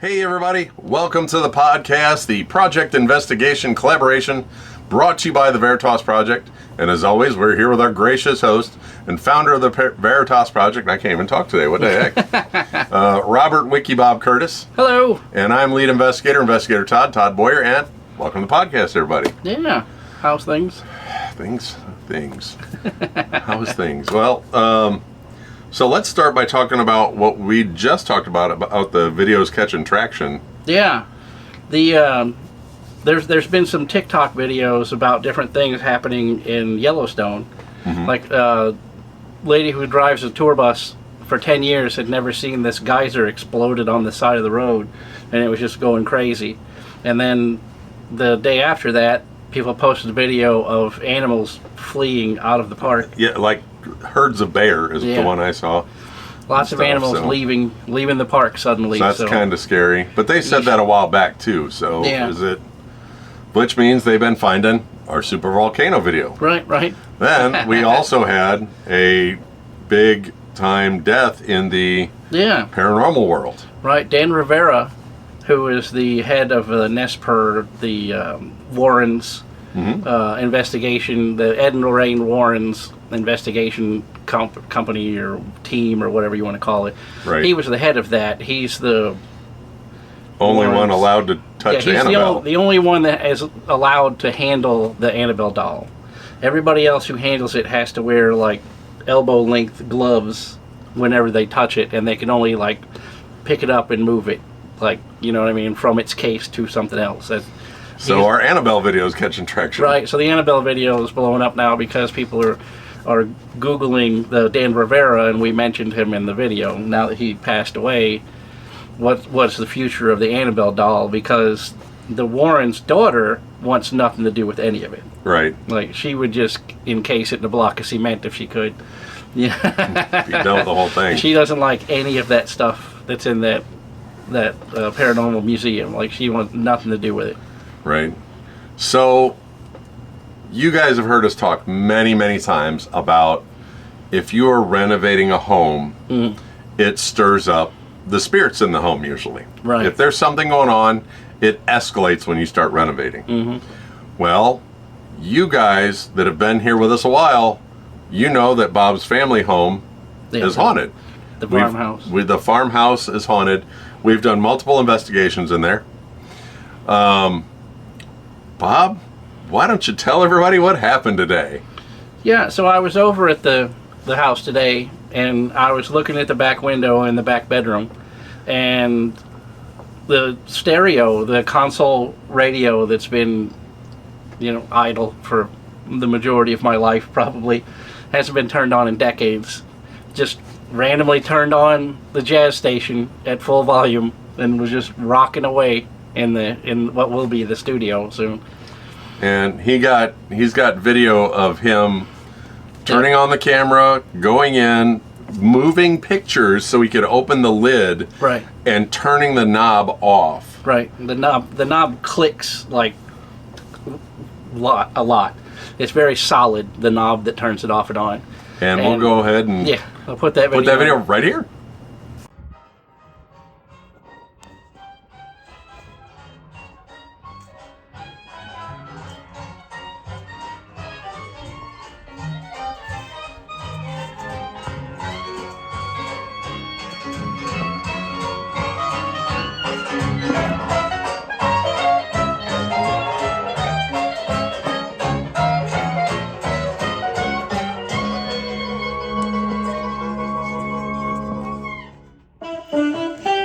Hey everybody, welcome to the podcast, the Project Investigation Collaboration, brought to you by the Veritas Project. And as always, we're here with our gracious host and founder of the Veritas Project. I can't even talk today, what the heck? Robert Wiki Bob Curtis. Hello. And I'm lead investigator Todd Boyer, and welcome to the podcast, everybody. Yeah, how's things? Things. How's things? Well, so let's start by talking about what we just talked about the videos catching traction. Yeah, there's been some TikTok videos about different things happening in Yellowstone. Mm-hmm. Like a lady who drives a tour bus for 10 years had never seen this geyser exploded on the side of the road, and it was just going crazy. And then the day after that, people posted a video of animals fleeing out of the park. Yeah, like herds of bear is the one I saw. Lots of animals leaving the park suddenly. So that's kind of scary. But they said that a while back too. So is it? Which means they've been finding our super volcano video. Right. Then we also had a big time death in the paranormal world. Right, Dan Rivera, who is the head of the NESPR, the Warrens investigation, the Ed and Lorraine Warrens investigation company or team or whatever you want to call it. Right. He was the head of that. He's the only one allowed to touch Annabelle. The only one that is allowed to handle the Annabelle doll. Everybody else who handles it has to wear like elbow-length gloves whenever they touch it, and they can only like pick it up and move it, like, you know what I mean, from its case to something else. So our Annabelle video is catching traction. Right. So the Annabelle video is blowing up now because people are Googling the Dan Rivera, and we mentioned him in the video. Now that he passed away, what's the future of the Annabelle doll? Because the Warren's daughter wants nothing to do with any of it. Right. Like, she would just encase it in a block of cement if she could. Yeah. Be done with the whole thing. She doesn't like any of that stuff that's in that paranormal museum. Like, she wants nothing to do with it. Right. So you guys have heard us talk many, many times about if you are renovating a home, it stirs up the spirits in the home usually. Right. If there's something going on, it escalates when you start renovating. Mm-hmm. Well, you guys that have been here with us a while, you know that Bob's family home is haunted. The farmhouse. The farmhouse is haunted. We've done multiple investigations in there. Bob, why don't you tell everybody what happened today? Yeah, so I was over at the house today, and I was looking at the back window in the back bedroom, and the stereo, the console radio that's been, idle for the majority of my life probably, hasn't been turned on in decades, just randomly turned on the jazz station at full volume and was just rocking away in what will be the studio soon. And he's got video of him turning on the camera, going in, moving pictures so he could open the lid, right, and turning the knob off. Right. The knob clicks like a lot. It's very solid, the knob that turns it off and on. And we'll go ahead and I'll put that video right here.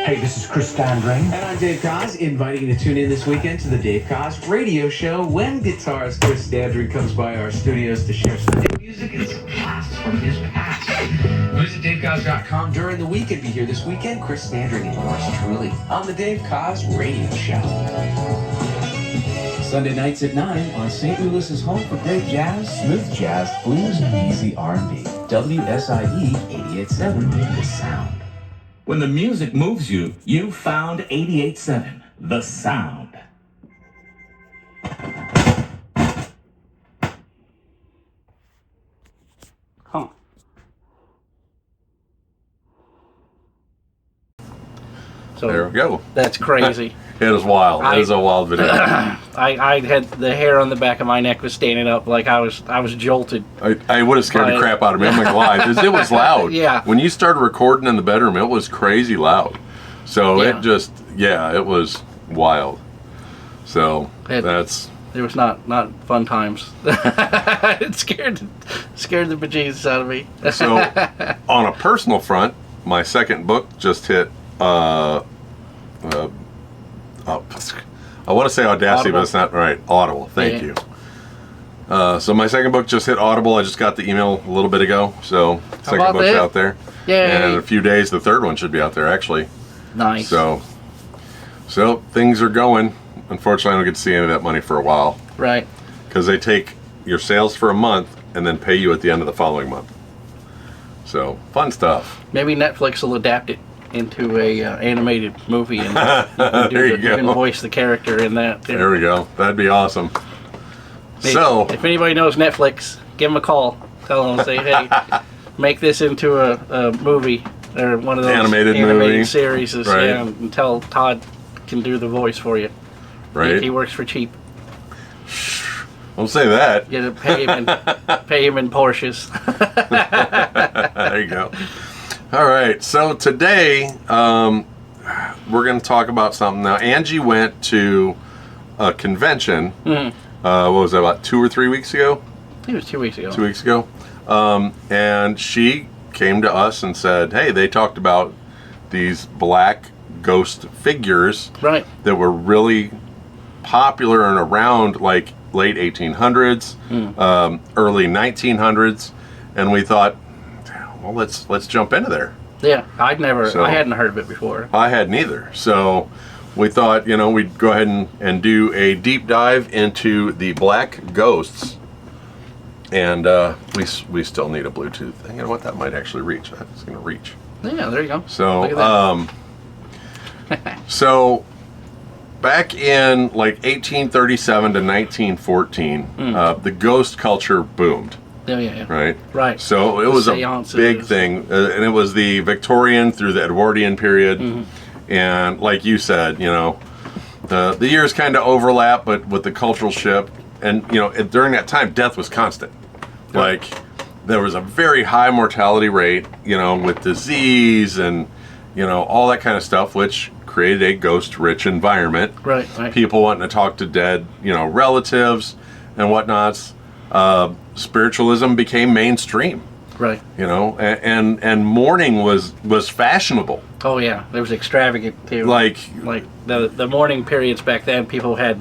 Hey, this is Chris Standring. And I'm Dave Koz, inviting you to tune in this weekend to the Dave Koz radio show when guitarist Chris Standring comes by our studios to share some new music and some blasts from his past. Visit DaveKoz.com during the week and be here this weekend. Chris Standring and yours truly on the Dave Koz radio show. Sunday nights at 9 on St. Louis's home for great jazz, smooth jazz, blues, and easy R&B. WSIE 88.7, The Sound. When the music moves you, you found 88.7, The Sound. So there we go. that's crazy. It is wild. It is a wild video. I had the hair on the back of my neck was standing up like I was jolted. I would have scared the crap out of me. I'm like, why? Because it was loud. Yeah. When you started recording in the bedroom, it was crazy loud. So Yeah. it just, it was wild. So It was not fun times. It scared the bejesus out of me. So on a personal front, my second book just hit. I want to say Audacity, Audible. but it's not right. Audible. Thank you. So my second book just hit Audible. I just got the email a little bit ago. So second about book's that? out there. Yay. And in a few days, the third one should be out there, actually. Nice. So things are going. Unfortunately, I don't get to see any of that money for a while. Right. Because they take your sales for a month and then pay you at the end of the following month. So, fun stuff. Maybe Netflix will adapt it into a animated movie, and you can voice the character in that. Too. There we go. That'd be awesome. Hey, So, if anybody knows Netflix, give them a call. Tell them, say, hey, make this into a movie or one of those Animated movie. series. Right. Yeah, and tell Todd can do the voice for you. right? He works for cheap. Don't say that. You pay him in Porsches. There you go. All right. So today, we're going to talk about something. Now, Angie went to a convention. What was that, about 2 or 3 weeks ago? I think it was 2 weeks ago. 2 weeks ago. And she came to us and said, hey, they talked about these black ghost figures Right. that were really popular and around like late 1800s, early 1900s, and we thought, well, let's jump into there. Yeah, I hadn't heard of it before. I hadn't either. So we thought, we'd go ahead and do a deep dive into the black ghosts. And we still need a Bluetooth thing. You know what? That might actually reach. That's going to reach. Yeah, there you go. So, Look at that. so back in like 1837 to 1914, the ghost culture boomed. Yeah. Right. Right. So it was a Séances. big thing, and it was the Victorian through the Edwardian period, and like you said, the years kind of overlap, but with the cultural shift, and during that time, death was constant. Like there was a very high mortality rate, with disease and all that kind of stuff, which created a ghost-rich environment. Right. People wanting to talk to dead, relatives and whatnots. Spiritualism became mainstream, Right. and mourning was fashionable. Oh yeah, it was extravagant too. Like the mourning periods back then, people had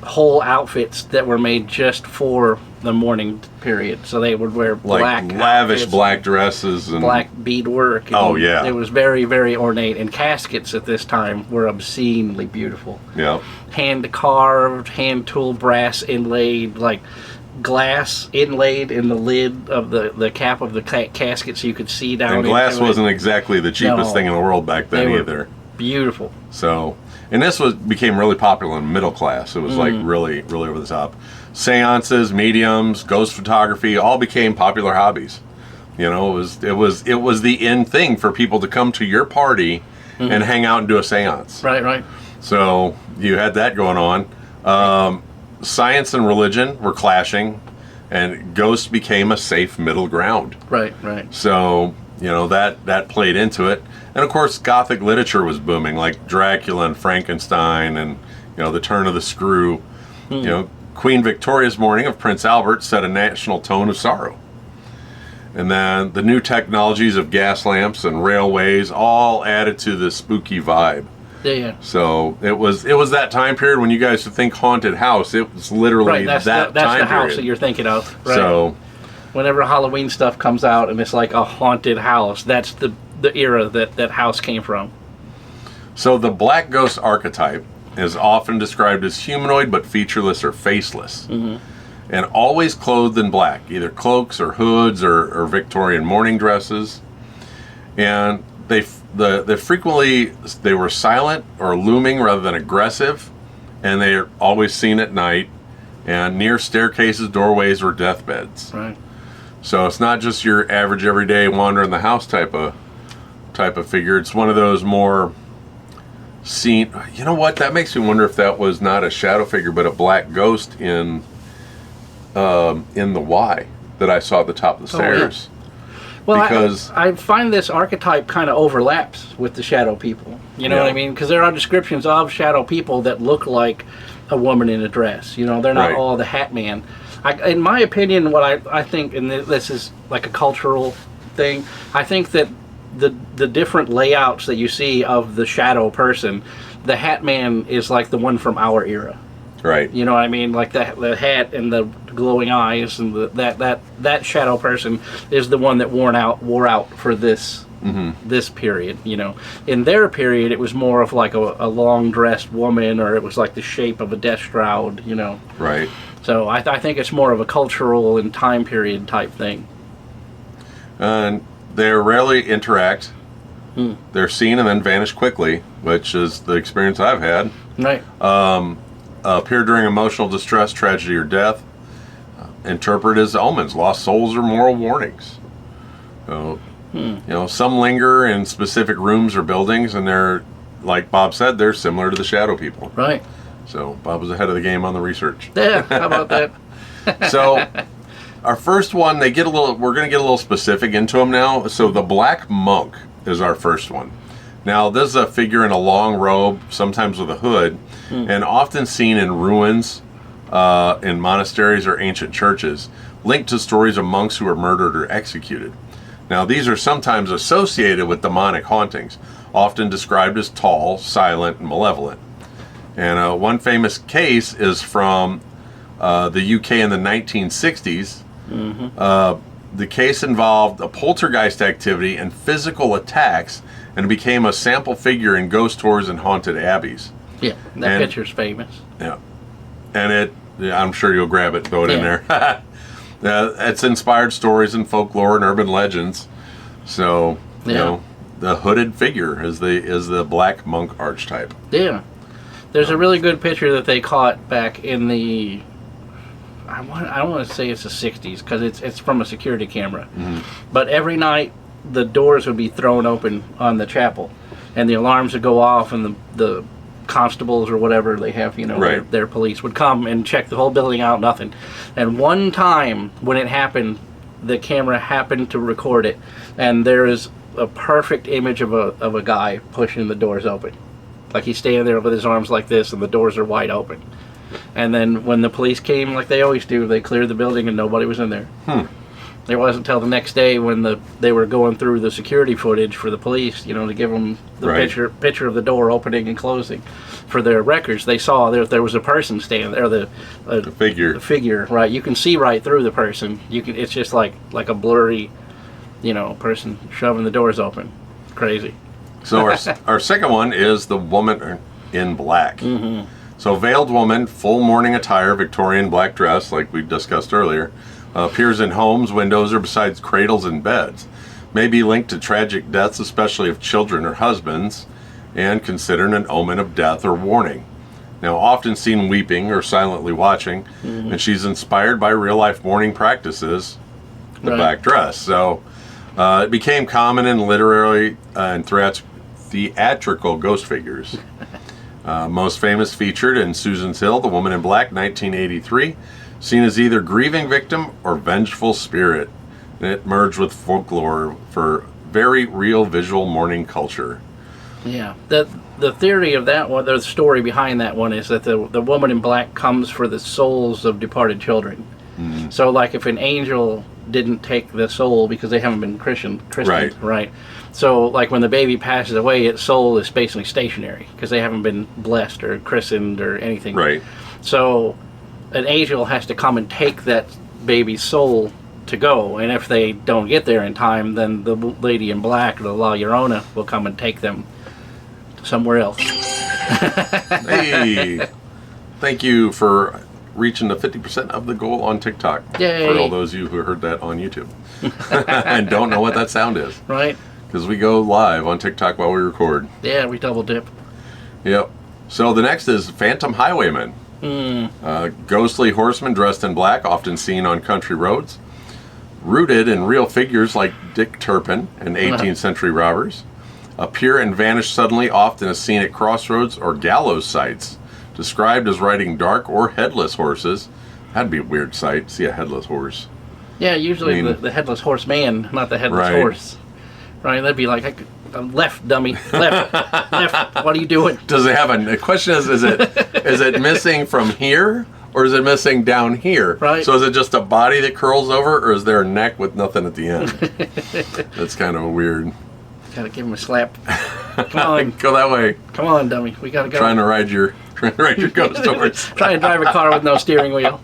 whole outfits that were made just for the mourning period. So they would wear black lavish outfits, black dresses and black beadwork. Oh, yeah. It was very, very ornate, and caskets at this time were obscenely beautiful. yeah, Hand carved, hand tool brass inlaid, like glass inlaid in the lid of the cap of the casket, so you could see down. and glass into it. wasn't exactly the cheapest No. thing in the world back then They were either. Beautiful. So, and this became really popular in middle class. It was like really, really over the top. Seances, mediums, ghost photography, all became popular hobbies. It was the in thing for people to come to your party and hang out and do a seance. Right. So you had that going on. Science and religion were clashing, and ghosts became a safe middle ground. Right. So that played into it, and of course Gothic literature was booming, like Dracula and Frankenstein, and the Turn of the Screw. Queen Victoria's Mourning of Prince Albert set a national tone of sorrow. And then the new technologies of gas lamps and railways all added to the spooky vibe. Yeah. So it was that time period when you guys would think haunted house. It was literally Right, that's that the time house period. that you're thinking of. Right. So Whenever Halloween stuff comes out and it's like a haunted house, that's the era that house came from. So the black ghost archetype is often described as humanoid but featureless or faceless, and always clothed in black, either cloaks or hoods or Victorian mourning dresses. And they frequently were silent or looming rather than aggressive, and they are always seen at night and near staircases, doorways, or deathbeds. Right. So it's not just your average everyday wander in the house type of figure. It's one of those more seen. You know what? That makes me wonder if that was not a shadow figure, but a black ghost in the Y that I saw at the top of the stairs. Well, Because I find this archetype kind of overlaps with the shadow people. You know what I mean? Because there are descriptions of shadow people that look like a woman in a dress. You know, they're not Right. all the Hat Man. In my opinion, what I think, and this is like a cultural thing, I think that the different layouts that you see of the shadow person, the Hat Man is like the one from our era. right. You know what I mean? Like the hat and the glowing eyes, and that shadow person is the one that wore out for this this period. You know, in their period, it was more of like a long dressed woman, or it was like the shape of a death shroud. You know, Right. so I think it's more of a cultural and time period type thing. And they rarely interact. They're seen and then vanish quickly, which is the experience I've had. Right. Appear during emotional distress, tragedy, or death. Interpret as omens, lost souls, or moral warnings. So, you know, some linger in specific rooms or buildings, and they're, like Bob said, they're similar to the shadow people. Right. So Bob was ahead of the game on the research. Yeah. How about that? So our first one, we're going to get a little specific into them now. So the Black Monk is our first one. Now, this is a figure in a long robe, sometimes with a hood, and often seen in ruins, in monasteries or ancient churches, linked to stories of monks who were murdered or executed. Now, these are sometimes associated with demonic hauntings, often described as tall, silent, and malevolent. And one famous case is from the UK in the 1960s. The case involved a poltergeist activity and physical attacks, and it became a sample figure in ghost tours and haunted abbeys. Yeah, that picture's famous. Yeah, and I'm sure you'll grab it and throw it in there. It's inspired stories and folklore and urban legends. So you know, the hooded figure is the Black Monk archetype. Yeah, there's a really good picture that they caught back in the. I don't want to say it's the 60s because it's from a security camera, but every night the doors would be thrown open on the chapel, and the alarms would go off, and the constables or whatever they have, you know, Right. their police would come and check the whole building out, nothing. And one time when it happened, the camera happened to record it, and there is a perfect image of a guy pushing the doors open. Like he's standing there with his arms like this, and the doors are wide open. And then when the police came, like they always do, they cleared the building and nobody was in there. It wasn't until the next day when they were going through the security footage for the police, you know, to give them the Right. picture of the door opening and closing for their records. They saw there was a person standing there, the figure, right? You can see right through the person. It's just like a blurry, you know, person shoving the doors open. Crazy. So our second one is the Woman in Black. So veiled woman, full mourning attire, Victorian black dress, like we discussed earlier, appears in homes, windows, or besides cradles and beds. May be linked to tragic deaths, especially of children or husbands, and considered an omen of death or warning. Now, often seen weeping or silently watching, and she's inspired by real-life mourning practices, the black dress. So it became common in literary and theatrical ghost figures. Most famous featured in Susan's Hill, The Woman in Black, 1983, seen as either grieving victim or vengeful spirit. And it merged with folklore for very real visual mourning culture. Yeah, the theory of that one, the story behind that one is that the woman in black comes for the souls of departed children. So like if an angel didn't take the soul because they haven't been christened, right? So like when the baby passes away, its soul is basically stationary because they haven't been blessed or christened or anything. Right. So an angel has to come and take that baby's soul to go, and if they don't get there in time, then the lady in black, the La Llorona, will come and take them somewhere else. Hey, thank you for reaching the 50% of the goal on TikTok. Yay. For all those of you who heard that on YouTube and don't know what that sound is. Right? Because we go live on TikTok while we record. Yeah, we double dip. Yep. So the next is Phantom Highwaymen. Ghostly horsemen dressed in black, often seen on country roads. Rooted in real figures like Dick Turpin and 18th century robbers. appear and vanish suddenly, often as seen at crossroads or gallows sites. Described as riding dark or headless horses. That'd be a weird sight, see a headless horse. Yeah, usually the headless horseman, not the headless horse. Right, that'd be like, left, dummy, left, left, what are you doing? Does it have the question is it missing from here, or is it missing down here? Right. So is it just a body that curls over, or is there a neck with nothing at the end? That's kind of weird. Gotta give him a slap. Come on. Go that way. Come on, dummy, we gotta go. Trying to ride your ghost horse. Trying to drive a car with no steering wheel.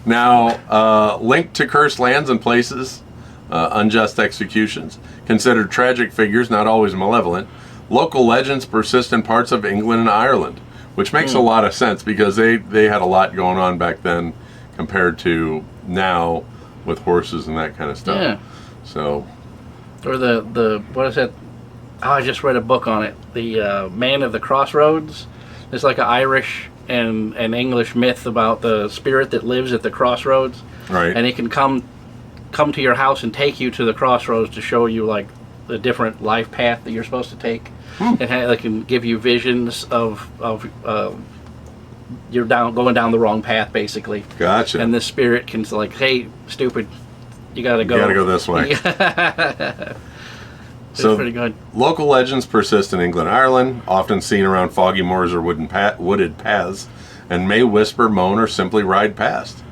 Now, linked to cursed lands and places, unjust executions, considered tragic figures, not always malevolent. Local legends persist in parts of England and Ireland, which makes a lot of sense because they had a lot going on back then compared to now with horses and that kind of stuff. Yeah. So. Or the what is that? Oh, I just read a book on it. The Man of the Crossroads. It's like an Irish and an English myth about the spirit that lives at the crossroads. Right. And it can come to your house and take you to the crossroads to show you like the different life path that you're supposed to take. It can give you visions of you're going down the wrong path basically. Gotcha. And this spirit can like, hey, stupid, you gotta go. You gotta go this way. It's pretty good. Local legends persist in England and Ireland, often seen around foggy moors or wooded paths, and may whisper, moan, or simply ride past.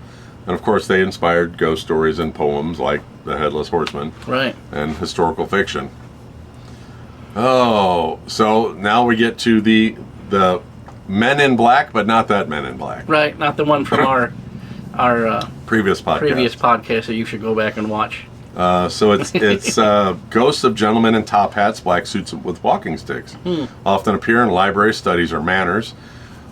And of course, they inspired ghost stories and poems like The Headless Horseman, right, and historical fiction. Oh, so now we get to the Men in Black, but not that Men in Black. Right, not the one from our previous podcast that you should go back and watch. So it's ghosts of gentlemen in top hats, black suits with walking sticks. Often appear in library studies or manors.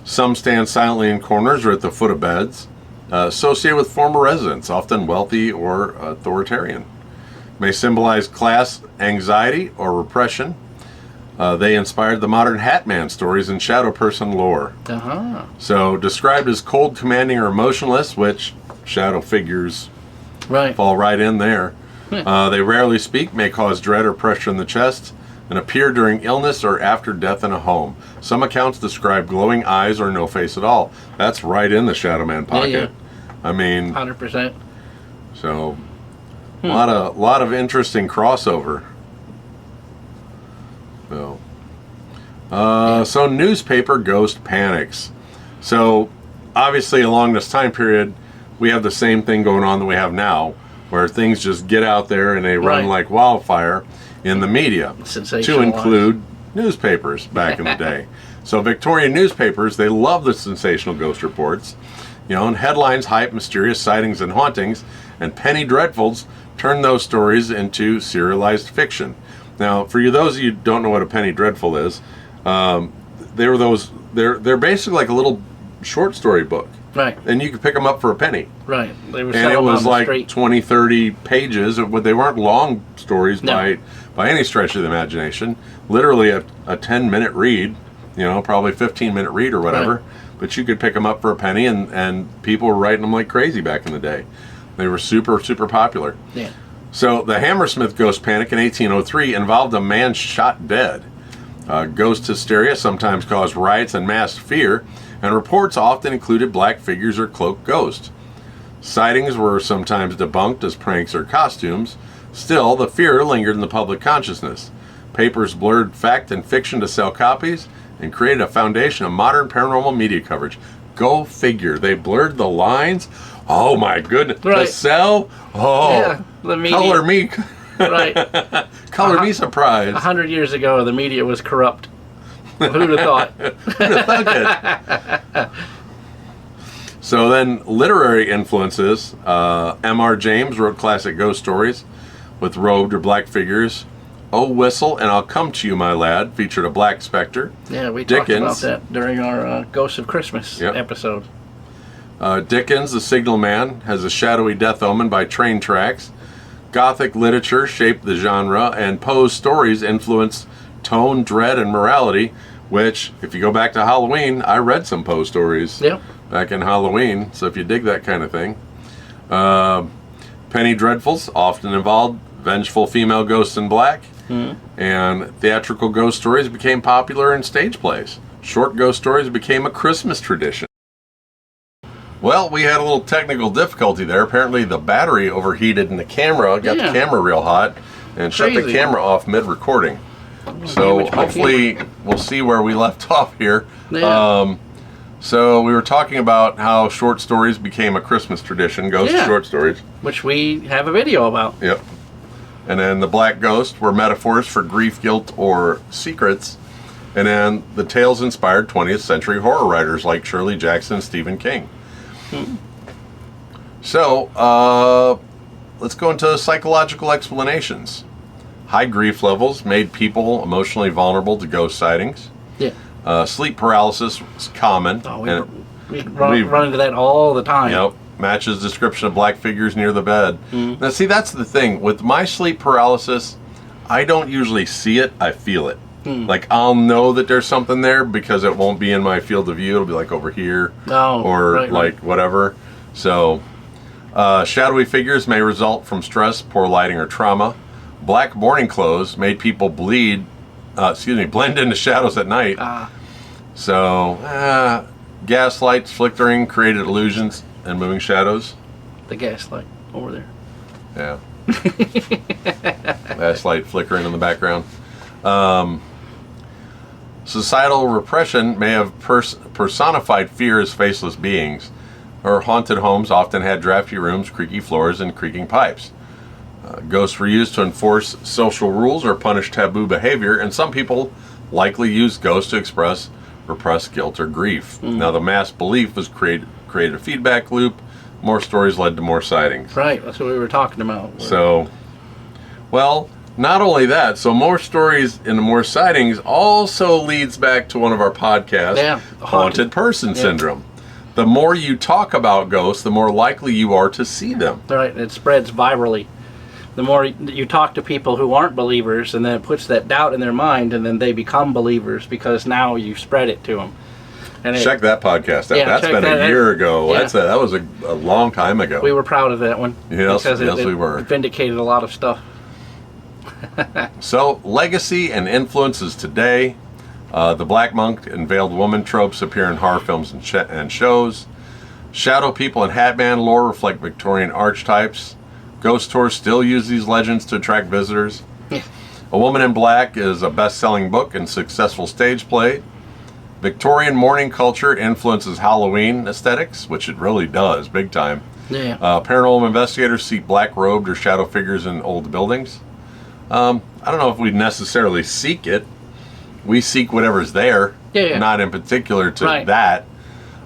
Some stand silently in corners or at the foot of beds. Associated with former residents, often wealthy or authoritarian. May symbolize class anxiety or repression. They inspired the modern Hatman stories and shadow person lore. So described as cold, commanding, or emotionless, which shadow figures fall right in there. They rarely speak, may cause dread or pressure in the chest, and appear during illness or after death in a home. Some accounts describe glowing eyes or no face at all. That's right in the Shadow Man pocket. Yeah. I mean, 100%. So, a lot of interesting crossover. So, so newspaper ghost panics. So, obviously, along this time period, we have the same thing going on that we have now, where things just get out there and they run like wildfire in the media, to include newspapers back in the day. So Victorian newspapers, they love the sensational ghost reports, and headlines hype mysterious sightings and hauntings, and penny dreadfuls turn those stories into serialized fiction. Now, for those of you who don't know what a penny dreadful is, they're basically like a little short story book. Right. And you could pick them up for a penny. Right. They were and it was like street. 20, 30 pages. They weren't long stories by any stretch of the imagination. Literally a 10-minute read, probably 15-minute read or whatever. Right. But you could pick them up for a penny, and people were writing them like crazy back in the day. They were super, super popular. Yeah. So the Hammersmith ghost panic in 1803 involved a man shot dead. Ghost hysteria sometimes caused riots and mass fear, and reports often included black figures or cloaked ghosts. Sightings were sometimes debunked as pranks or costumes. Still, the fear lingered in the public consciousness. Papers blurred fact and fiction to sell copies and created a foundation of modern paranormal media coverage. Go figure. They blurred the lines. Oh my goodness. Right. To sell? Oh, yeah, the media. Color me. Right. Color me surprised. 100 years ago, the media was corrupt. Who'd have thought? Who'd have thought it? So then, literary influences. M.R. James wrote classic ghost stories with robed or black figures. Oh, Whistle and I'll Come to You, My Lad featured a black specter. Yeah, we Dickens, talked about that during our Ghosts of Christmas episode. Dickens, The Signal Man, has a shadowy death omen by train tracks. Gothic literature shaped the genre, and Poe's stories influenced tone, dread, and morality, which, if you go back to Halloween, I read some Poe stories back in Halloween, so if you dig that kind of thing. Penny dreadfuls often involved vengeful female ghosts in black. And theatrical ghost stories became popular in stage plays. Short ghost stories became a Christmas tradition. Well, we had a little technical difficulty there. Apparently the battery overheated in the camera, got the camera real hot, and shut the camera off mid-recording. So hopefully we'll see where we left off here. Yeah. So we were talking about how short stories became a Christmas tradition, ghost short stories. Which we have a video about. Yep. And then the black ghost were metaphors for grief, guilt, or secrets. And then the tales inspired 20th century horror writers like Shirley Jackson and Stephen King. So, let's go into psychological explanations. High grief levels made people emotionally vulnerable to ghost sightings. Yeah. Sleep paralysis was common. Oh, we run into that all the time. Yep. Matches description of black figures near the bed. Now, see, that's the thing. With my sleep paralysis, I don't usually see it. I feel it. Like, I'll know that there's something there because it won't be in my field of view. It'll be like over here or whatever. So, shadowy figures may result from stress, poor lighting, or trauma. Black mourning clothes made people blend into shadows at night. So, gaslights flickering created illusions and moving shadows. The gaslight over there. Yeah. Gaslight flickering in the background. Societal repression may have personified fear as faceless beings. Or haunted homes often had drafty rooms, creaky floors, and creaking pipes. Ghosts were used to enforce social rules or punish taboo behavior, and some people likely used ghosts to express repressed guilt or grief. Now, the mass belief was created a feedback loop. More stories led to more sightings. Right, that's what we were talking about. So, well, not only that, so more stories and more sightings also leads back to one of our podcasts, haunted person syndrome. The more you talk about ghosts, the more likely you are to see them. Right, it spreads virally. The more you talk to people who aren't believers, and then it puts that doubt in their mind, and then they become believers because now you spread it to them. And check that podcast out. That's been a year ago. Yeah. That was a long time ago. We were proud of that one. Yes, because we were. It vindicated a lot of stuff. So, legacy and influences today. The Black Monk and Veiled Woman tropes appear in horror films and shows. Shadow people and Hatman lore reflect Victorian archetypes. Ghost tours still use these legends to attract visitors. A Woman in Black is a best-selling book and successful stage play. Victorian mourning culture influences Halloween aesthetics, which it really does, big time. Yeah. Paranormal investigators see black-robed or shadow figures in old buildings. I don't know if we necessarily seek it. We seek whatever's there, not in particular to that.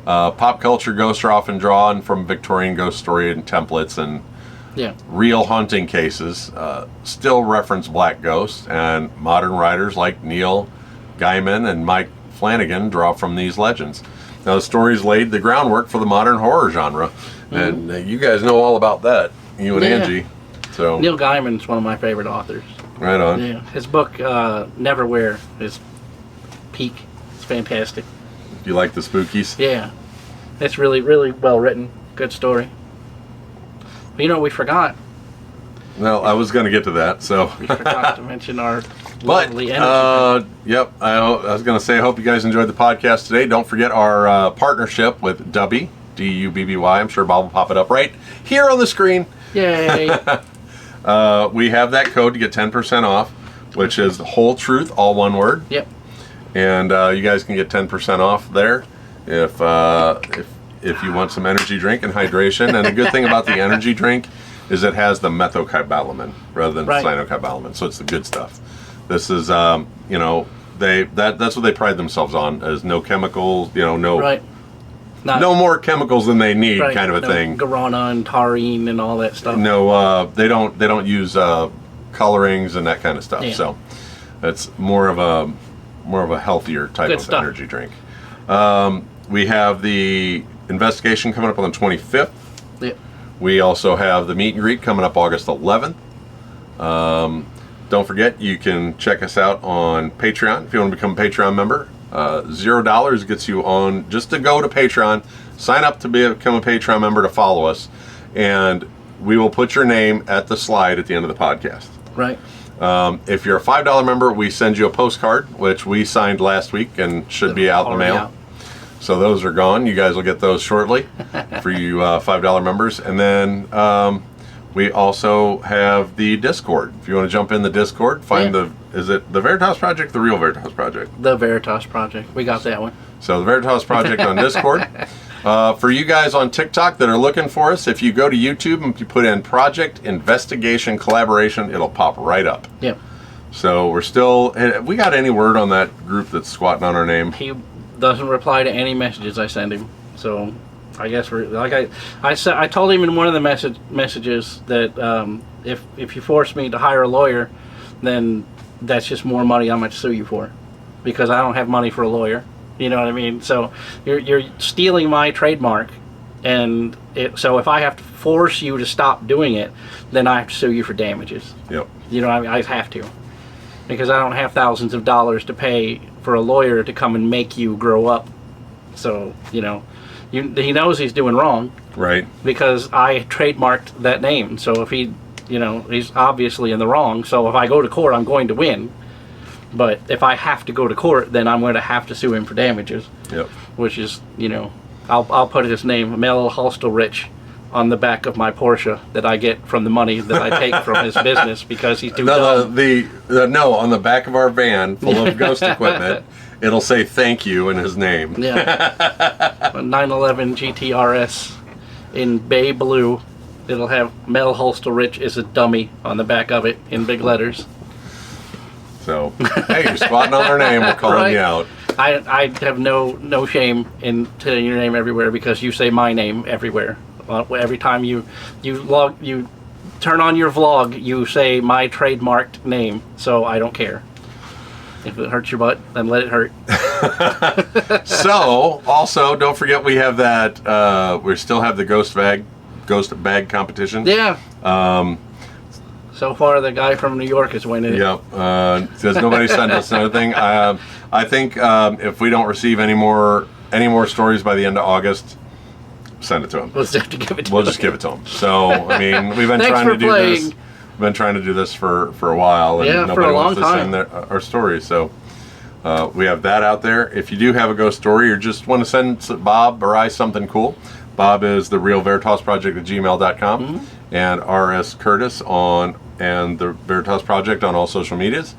Pop culture ghosts are often drawn from Victorian ghost story and templates, and real haunting cases still reference black ghosts, and modern writers like Neil Gaiman and Mike Flanagan draw from these legends. Now, the stories laid the groundwork for the modern horror genre, and you guys know all about that, you and Angie. So Neil Gaiman's one of my favorite authors. Right on. Yeah, his book Neverwhere is peak. It's fantastic. You like the spookies? Yeah, it's really, really well written. Good story. But you know, we forgot. Well, I was going to get to that, so. We forgot to mention our lovely energy. Yep, I was going to say, I hope you guys enjoyed the podcast today. Don't forget our partnership with Dubby, D-U-B-B-Y. I'm sure Bob will pop it up right here on the screen. Yay. We have that code to get 10% off, which is Whole Truth, all one word. Yep. And you guys can get 10% off there if you want some energy drink and hydration. And the good thing about the energy drink is it has the methocobalamin rather than cyanocobalamin, so it's the good stuff. This is, that's what they pride themselves on, is no chemicals, no more chemicals than they need, kind of a thing. Guarana and taurine and all that stuff. No, they don't use colorings and that kind of stuff. Yeah. So it's more of a healthier type of energy drink. We have the investigation coming up on the 25th. Yep. We also have the meet and greet coming up August 11th. Don't forget, you can check us out on Patreon if you want to become a Patreon member. $0 gets you on just to go to Patreon, sign up to become a Patreon member to follow us, and we will put your name at the slide at the end of the podcast. Right. If you're a $5 member, we send you a postcard, which we signed last week and should be out in the Already mail. out. So those are gone. You guys will get those shortly for you $5 members. And then we also have the Discord. If you want to jump in the Discord, find is it the Veritas Project, the real Veritas Project? The Veritas Project. We got that one. So the Veritas Project on Discord. For you guys on TikTok that are looking for us, if you go to YouTube and you put in Project Investigation Collaboration, it'll pop right up. Yep. So we're still, we got any word on that group that's squatting on our name? He doesn't reply to any messages I send him. So I guess we're like I told him in one of the messages that if you force me to hire a lawyer, then that's just more money I'm going to sue you for, because I don't have money for a lawyer. You know what I mean? So you're stealing my trademark, and so if I have to force you to stop doing it, then I have to sue you for damages. Yep. You know, I have to, because I don't have thousands of dollars to pay for a lawyer to come and make you grow up. So he knows he's doing wrong, Right. because I trademarked that name. So if he's obviously in the wrong. So if I go to court, I'm going to win. But if I have to go to court, then I'm going to have to sue him for damages. Yep. Which is, I'll put his name, Mel Halstelrich, on the back of my Porsche that I get from the money that I take from his business, because he's too dumb. No, on the back of our van full of ghost equipment, it'll say thank you in his name. Yeah. A 911 GTRS in bay blue. It'll have Mel Halstelrich is a dummy on the back of it in big letters. So, hey, you're squatting on our name. We're calling Right. you out. I have no shame in telling your name everywhere, because you say my name everywhere. Every time you turn on your vlog, you say my trademarked name, so I don't care. If it hurts your butt, then let it hurt. So, also, don't forget we have that. We still have the ghost bag competition. Yeah. So far, the guy from New York is winning it. Yep. Because nobody sent us anything. I think if we don't receive any more stories by the end of August, send it to him. We'll just have to give it to We'll him. just give it to him. So, I mean, we've been Thanks trying for to do playing. this. We've been trying to do this for a while, and Yeah, for nobody a long wants to time. send our stories. So, we have that out there. If you do have a ghost story or just want to send Bob or I something cool, Bob is the real Veritas Project at gmail.com, and R.S. Curtis and the Veritas Project on all social medias.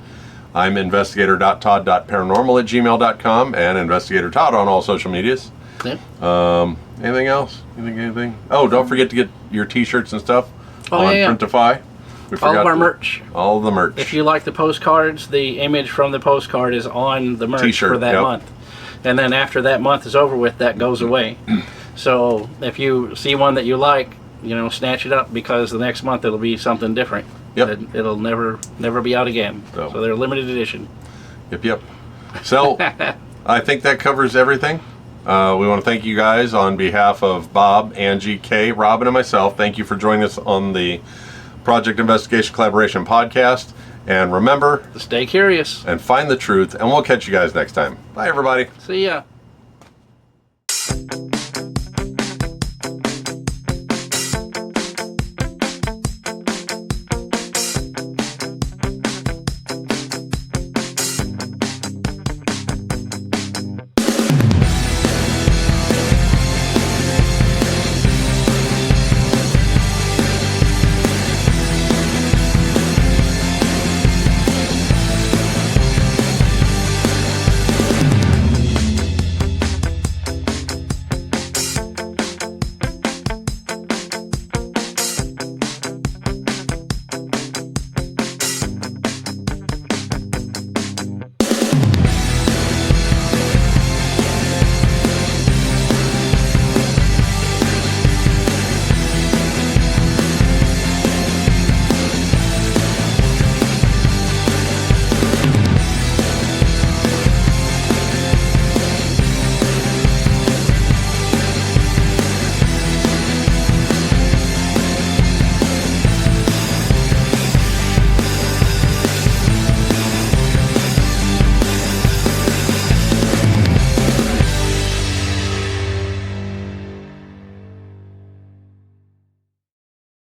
I'm investigator.todd.paranormal at gmail.com and investigator Todd on all social medias. Yeah. Anything else? Anything? Oh, don't forget to get your t-shirts and stuff Oh, on yeah. Printify. We All of forgot our to- merch. All of the merch. If you like the postcards, the image from the postcard is on the merch T-shirt, for that yep. month. And then after that month is over with, that goes away. So if you see one that you like, snatch it up, because the next month it'll be something different. Yep. It'll never be out again. So. So they're limited edition. Yep. So, I think that covers everything. We want to thank you guys on behalf of Bob, Angie, Kay, Robin, and myself. Thank you for joining us on the Project Investigation Collaboration podcast. And remember, Stay curious. and find the truth, and we'll catch you guys next time. Bye, everybody. See ya.